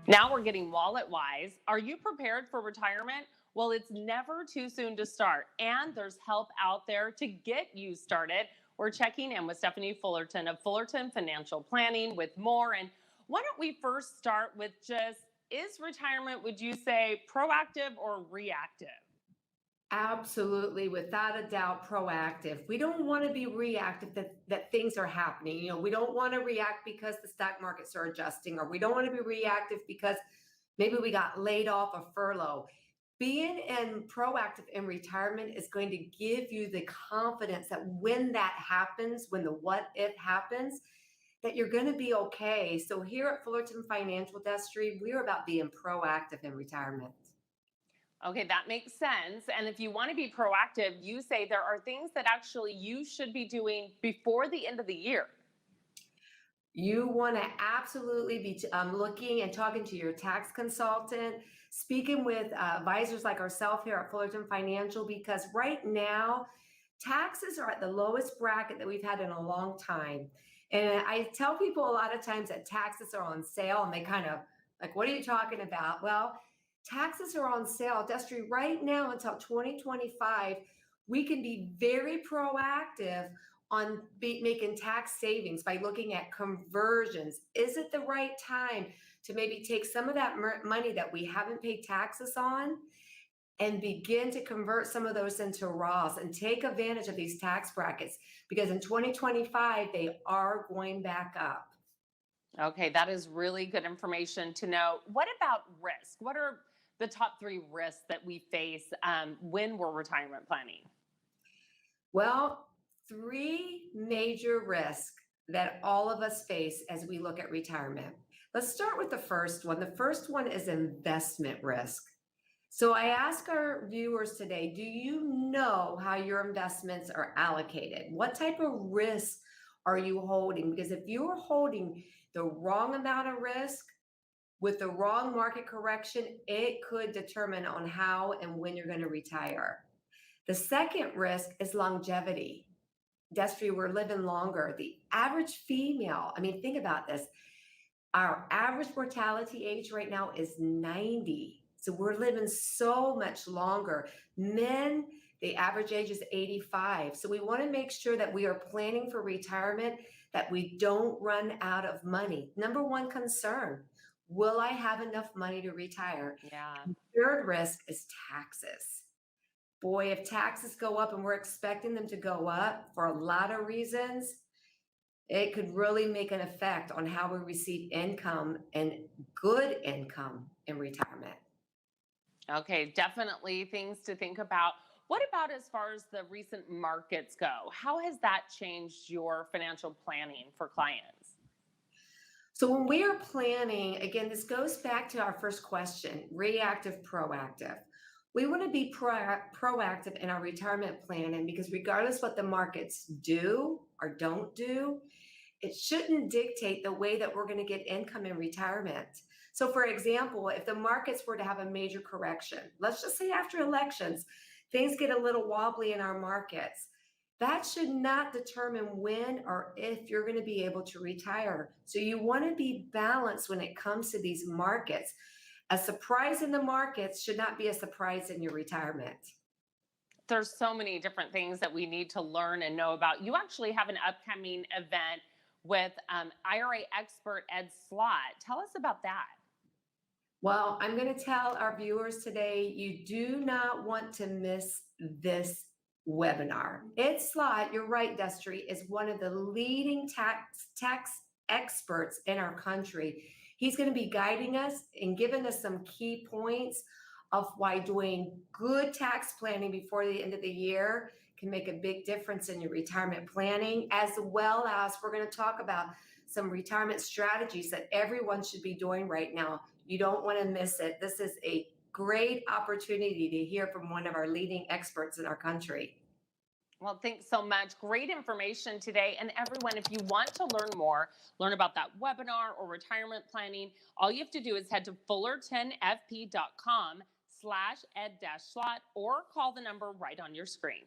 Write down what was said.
Now we're getting wallet wise. Are you prepared for retirement? Well, it's never too soon to start, and there's help out there to get you started. We're checking in with Stephanie Fullerton of Fullerton Financial Planning with more. And why don't we first start with just, is retirement, would you say, proactive or reactive? Absolutely, without a doubt, proactive. We don't want to be reactive that things are happening. We don't want to react because the stock markets are adjusting, or we don't want to be reactive because maybe we got laid off or furlough. Being and proactive in retirement is going to give you the confidence that when that happens, when the what if happens, that you're going to be okay. So here at Fullerton Financial Industry, we're about being proactive in retirement. Okay, that makes sense. And if you want to be proactive, you say there are things that actually you should be doing before the end of the year. You want to absolutely be looking and talking to your tax consultant, speaking with advisors like ourselves here at Fullerton Financial, because right now, taxes are at the lowest bracket that we've had in a long time. And I tell people a lot of times that taxes are on sale, and they kind of like, what are you talking about? Well, taxes are on sale, Destry, right now until 2025. We can be very proactive on making tax savings by looking at conversions. Is it the right time to maybe take some of that money that we haven't paid taxes on and begin to convert some of those into Roths and take advantage of these tax brackets? Because in 2025, they are going back up. Okay, that is really good information to know. What about risk? What are the top three risks that we face when we're retirement planning? Well, three major risks that all of us face as we look at retirement. Let's start with the first one. The first one is investment risk. So I ask our viewers today, do you know how your investments are allocated? What type of risk are you holding? Because if you're holding the wrong amount of risk with the wrong market correction, it could determine on how and when you're going to retire. The second risk is longevity. Destry, we're living longer. The average female, I mean, think about this. Our average mortality age right now is 90. So we're living so much longer. Men, the average age is 85. So we want to make sure that we are planning for retirement, that we don't run out of money. Number one concern, will I have enough money to retire? Yeah. Third risk is taxes. Boy, if taxes go up and we're expecting them to go up for a lot of reasons, it could really make an effect on how we receive income and good income in retirement. Okay, definitely things to think about. What about as far as the recent markets go? How has that changed your financial planning for clients? So when we are planning, again, this goes back to our first question, reactive, proactive. We want to be proactive in our retirement planning because regardless what the markets do or don't do, it shouldn't dictate the way that we're going to get income in retirement. So, for example, if the markets were to have a major correction, let's just say after elections, things get a little wobbly in our markets. That should not determine when or if you're going to be able to retire. So, you want to be balanced when it comes to these markets. A surprise in the markets should not be a surprise in your retirement. There's so many different things that we need to learn and know about. You actually have an upcoming event with IRA expert Ed Slott. Tell us about that. Well, I'm going to tell our viewers today, you do not want to miss this webinar. Ed Slott, you're right, Destry, is one of the leading tax experts in our country. He's going to be guiding us and giving us some key points of why doing good tax planning before the end of the year can make a big difference in your retirement planning, as well as we're going to talk about some retirement strategies that everyone should be doing right now. You don't want to miss it. This is a great opportunity to hear from one of our leading experts in our country. Well, thanks so much. Great information today. And everyone, if you want to learn more, learn about that webinar or retirement planning, all you have to do is head to fullertonfp.com/ed-slot or call the number right on your screen.